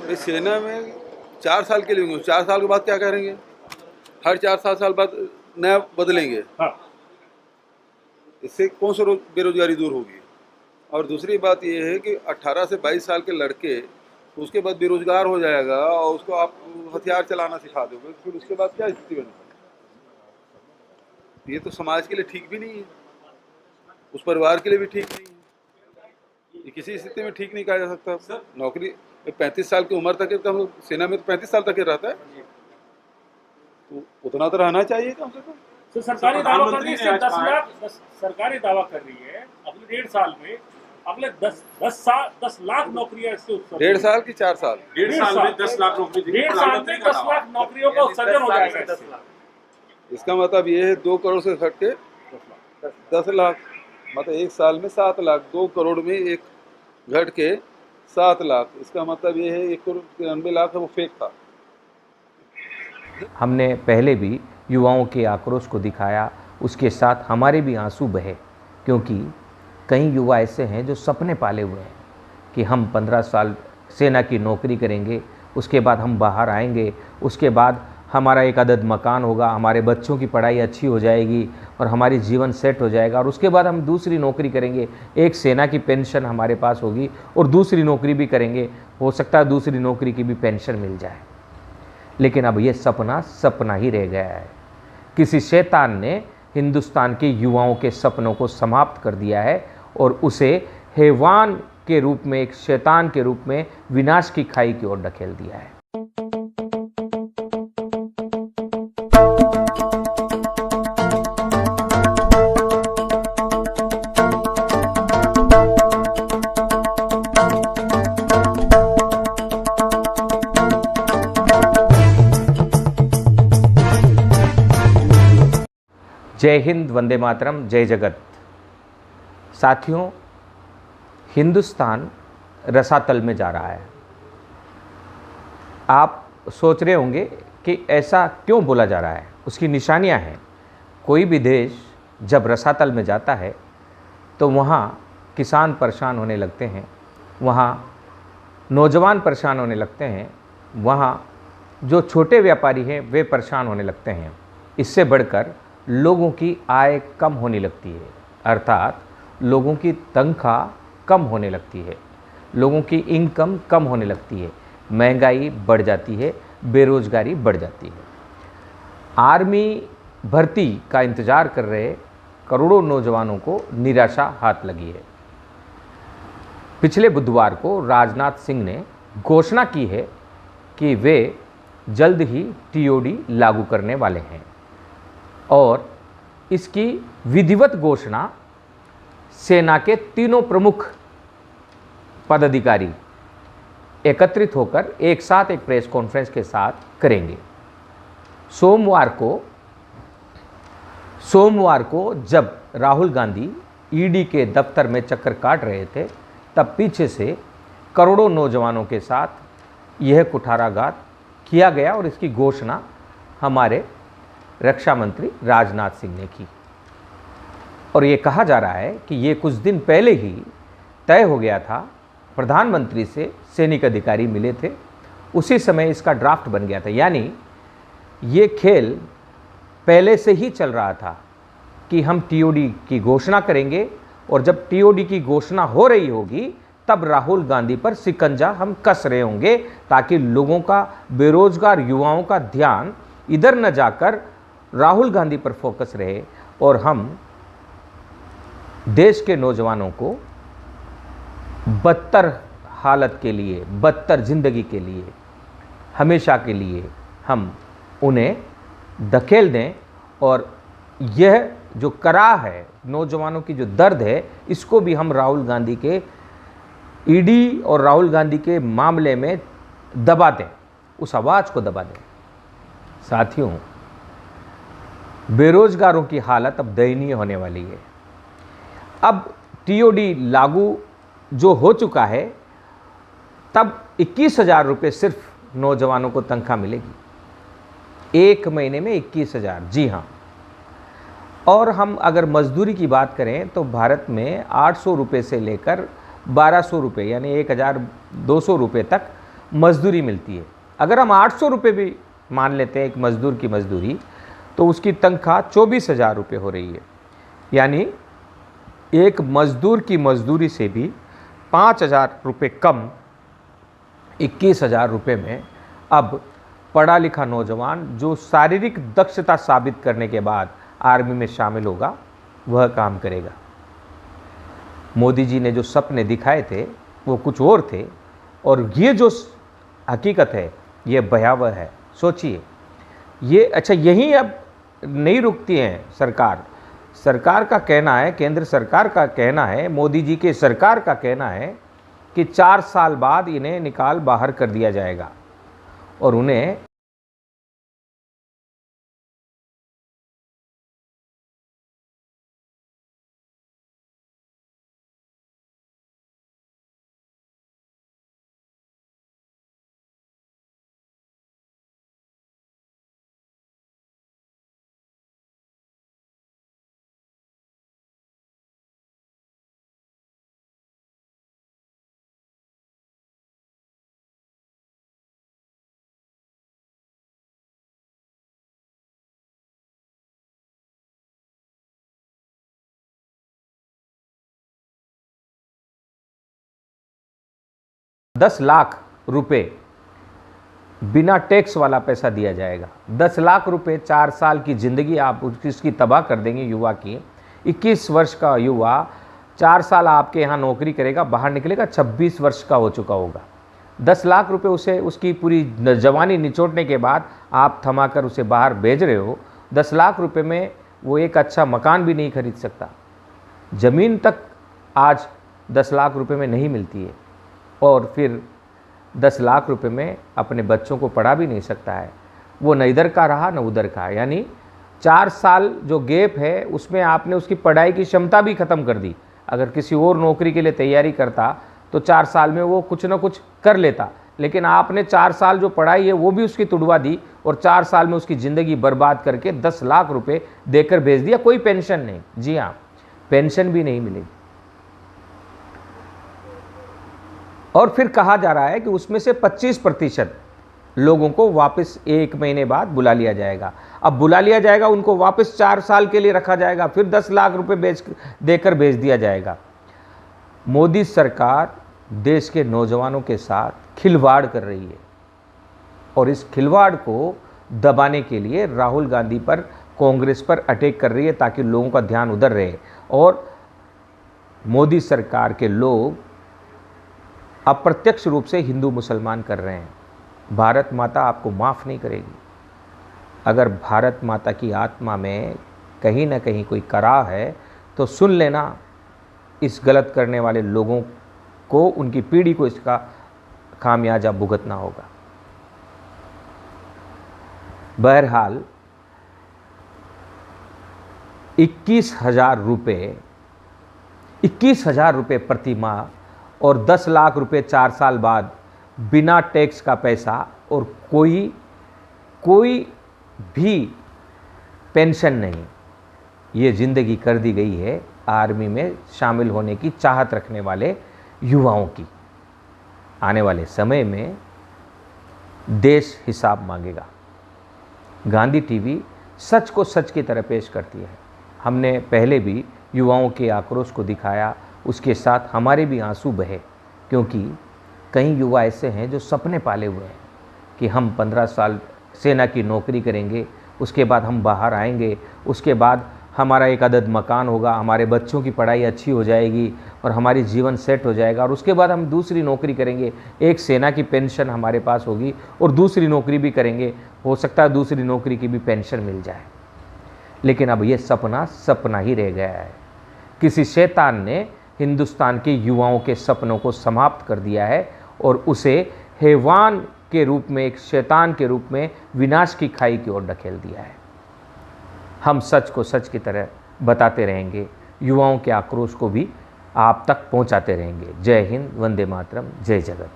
इस सेना में 4 साल के लिए होंगे, 4 साल के बाद क्या करेंगे? हर 4 साल बाद नया बदलेंगे। हाँ। इससे कौन सा बेरोजगारी दूर होगी? और दूसरी बात ये है कि 18 से 22 साल के लड़के उसके बाद बेरोजगार हो जाएगा और उसको आप हथियार चलाना सिखा दोगे, फिर उसके बाद क्या स्थिति बनेगी? ये तो समाज के लिए ठीक भी नहीं है, उस परिवार के लिए भी ठीक नहीं है। ये किसी स्थिति में ठीक नहीं कहा जा सकता। नौकरी 35 साल की उम्र तक, हम सेना में तो 35 साल तक रहता है, तो उतना तो रहना चाहिए कम से कम। तो सरकारी दावा कर रही है 10 लाख, सरकारी दावा कर रही है अगले 1.5 साल में अगले 10 लाख नौकरियां इससे 1.5 साल की 4 साल, 1.5 साल में 10 लाख नौकरी, 1.5 साल में 10 लाख नौकरियों का उत्सर्जन हो जाएगा। इसका मतलब ये है 2 करोड़ से घट के 10 लाख, मतलब 1 साल में 7 लाख, 2 करोड़ में एक घट के 7 लाख। इसका मतलब ये है 1 करोड़ 93 लाख है वो फेक था। हमने पहले भी युवाओं के आक्रोश को दिखाया, उसके साथ हमारे भी आंसू बहे, क्योंकि कई युवा ऐसे हैं जो सपने पाले हुए हैं कि हम 15 साल सेना की नौकरी करेंगे, उसके बाद हम बाहर आएंगे, उसके बाद हमारा एक अदद मकान होगा, हमारे बच्चों की पढ़ाई अच्छी हो जाएगी और हमारी जीवन सेट हो जाएगा, और उसके बाद हम दूसरी नौकरी करेंगे, एक सेना की पेंशन हमारे पास होगी और दूसरी नौकरी भी करेंगे, हो सकता है दूसरी नौकरी की भी पेंशन मिल जाए। लेकिन अब ये सपना सपना ही रह गया है। किसी शैतान ने हिंदुस्तान के युवाओं के सपनों को समाप्त कर दिया है और उसे हैवान के रूप में, एक शैतान के रूप में विनाश की खाई की ओर ढकेल दिया है। जय हिंद, वंदे मातरम, जय जगत। साथियों, हिंदुस्तान रसातल में जा रहा है। आप सोच रहे होंगे कि ऐसा क्यों बोला जा रहा है, उसकी निशानियां हैं। कोई भी देश जब रसातल में जाता है तो वहाँ किसान परेशान होने लगते हैं, वहाँ नौजवान परेशान होने लगते हैं, वहाँ जो छोटे व्यापारी हैं वे परेशान होने लगते हैं। इससे बढ़कर लोगों की आय कम होने लगती है, अर्थात लोगों की तनख्वाह कम होने लगती है, लोगों की इनकम कम होने लगती है, महंगाई बढ़ जाती है, बेरोजगारी बढ़ जाती है। आर्मी भर्ती का इंतज़ार कर रहे करोड़ों नौजवानों को निराशा हाथ लगी है। पिछले बुधवार को राजनाथ सिंह ने घोषणा की है कि वे जल्द ही टीओडी लागू करने वाले हैं और इसकी विधिवत घोषणा सेना के तीनों प्रमुख पदाधिकारी एकत्रित होकर एक साथ एक प्रेस कॉन्फ्रेंस के साथ करेंगे। सोमवार को जब राहुल गांधी ईडी के दफ्तर में चक्कर काट रहे थे, तब पीछे से करोड़ों नौजवानों के साथ यह कुठाराघात किया गया और इसकी घोषणा हमारे रक्षा मंत्री राजनाथ सिंह ने की। और ये कहा जा रहा है कि ये कुछ दिन पहले ही तय हो गया था, प्रधानमंत्री से सैनिक अधिकारी मिले थे, उसी समय इसका ड्राफ्ट बन गया था। यानी ये खेल पहले से ही चल रहा था कि हम टीओडी की घोषणा करेंगे और जब टीओडी की घोषणा हो रही होगी तब राहुल गांधी पर शिकंजा हम कस रहे होंगे, ताकि लोगों का, बेरोजगार युवाओं का ध्यान इधर न जाकर राहुल गांधी पर फोकस रहे और हम देश के नौजवानों को बदतर हालत के लिए, बदतर जिंदगी के लिए, हमेशा के लिए हम उन्हें धकेल दें और यह जो कराह है, नौजवानों की जो दर्द है, इसको भी हम राहुल गांधी के ईडी और राहुल गांधी के मामले में दबा दें, उस आवाज़ को दबा दें। साथियों, बेरोजगारों की हालत अब दयनीय होने वाली है। अब टीओडी लागू जो हो चुका है, तब 21,000 रुपये सिर्फ नौजवानों को तनख्वाह मिलेगी, एक महीने में 21,000। जी हाँ। और हम अगर मजदूरी की बात करें तो भारत में 800 रुपये से लेकर 1200 रुपये यानी 1,200 रुपये तक मजदूरी मिलती है। अगर हम 800 रुपये भी मान लेते हैं एक मज़दूर की मजदूरी, तो उसकी तनख्वाह 24,000 रुपये हो रही है। यानी एक मज़दूर की मजदूरी से भी 5,000 रुपये कम 21,000 रुपये में अब पढ़ा लिखा नौजवान जो शारीरिक दक्षता साबित करने के बाद आर्मी में शामिल होगा वह काम करेगा। मोदी जी ने जो सपने दिखाए थे वो कुछ और थे, और ये जो हकीकत है ये भयावह है। सोचिए ये, अच्छा यहीं अब नहीं रुकती हैं सरकार का कहना है, केंद्र सरकार का कहना है, मोदी जी के सरकार का कहना है कि 4 साल बाद इन्हें निकाल बाहर कर दिया जाएगा और उन्हें ₹10,00,000 बिना टैक्स वाला पैसा दिया जाएगा। 10 लाख रुपए 4 साल की ज़िंदगी आप उसकी तबाह कर देंगे युवा की। 21 वर्ष का युवा 4 साल आपके यहाँ नौकरी करेगा, बाहर निकलेगा 26 वर्ष का हो चुका होगा। 10 लाख रुपए उसे उसकी पूरी जवानी निचोड़ने के बाद आप थमाकर उसे बाहर भेज रहे हो। 10 लाख रुपए में वो एक अच्छा मकान भी नहीं खरीद सकता, ज़मीन तक आज 10 लाख रुपए में नहीं मिलती है, और फिर 10 लाख रुपए में अपने बच्चों को पढ़ा भी नहीं सकता है। वो न इधर का रहा न उधर का। यानी 4 साल जो गैप है उसमें आपने उसकी पढ़ाई की क्षमता भी ख़त्म कर दी। अगर किसी और नौकरी के लिए तैयारी करता तो 4 साल में वो कुछ ना कुछ कर लेता, लेकिन आपने 4 साल जो पढ़ाई है वो भी उसकी तुड़वा दी और 4 साल में उसकी ज़िंदगी बर्बाद करके 10 लाख रुपए देकर भेज दिया। कोई पेंशन नहीं, जी हाँ, पेंशन भी नहीं मिलेगी। और फिर कहा जा रहा है कि उसमें से 25% लोगों को वापस 1 महीने बाद बुला लिया जाएगा। अब बुला लिया जाएगा, उनको वापस 4 साल के लिए रखा जाएगा, फिर 10 लाख रुपए देकर भेज दिया जाएगा। मोदी सरकार देश के नौजवानों के साथ खिलवाड़ कर रही है, और इस खिलवाड़ को दबाने के लिए राहुल गांधी पर, कांग्रेस पर अटैक कर रही है ताकि लोगों का ध्यान उधर रहे। और मोदी सरकार के लोग अप्रत्यक्ष रूप से हिंदू मुसलमान कर रहे हैं। भारत माता आपको माफ़ नहीं करेगी। अगर भारत माता की आत्मा में कहीं ना कहीं कोई कराह है तो सुन लेना, इस गलत करने वाले लोगों को, उनकी पीढ़ी को इसका खामियाजा भुगतना होगा। बहरहाल 21,000 रुपये प्रति माह और 10 लाख रुपए 4 साल बाद बिना टैक्स का पैसा, और कोई भी पेंशन नहीं। ये ज़िंदगी कर दी गई है आर्मी में शामिल होने की चाहत रखने वाले युवाओं की। आने वाले समय में देश हिसाब मांगेगा। गांधी टीवी सच को सच की तरह पेश करती है। हमने पहले भी युवाओं के आक्रोश को दिखाया, उसके साथ हमारे भी आंसू बहे, क्योंकि कई युवा ऐसे हैं जो सपने पाले हुए हैं कि हम 15 साल सेना की नौकरी करेंगे, उसके बाद हम बाहर आएंगे, उसके बाद हमारा एक अदद मकान होगा, हमारे बच्चों की पढ़ाई अच्छी हो जाएगी और हमारी जीवन सेट हो जाएगा, और उसके बाद हम दूसरी नौकरी करेंगे, एक सेना की पेंशन हमारे पास होगी और दूसरी नौकरी भी करेंगे, हो सकता है दूसरी नौकरी की भी पेंशन मिल जाए। लेकिन अब ये सपना ही रह गया है। किसी शैतान ने हिंदुस्तान के युवाओं के सपनों को समाप्त कर दिया है और उसे हैवान के रूप में, एक शैतान के रूप में विनाश की खाई की ओर ढकेल दिया है। हम सच को सच की तरह बताते रहेंगे, युवाओं के आक्रोश को भी आप तक पहुंचाते रहेंगे। जय हिंद, वंदे मातरम, जय जगत।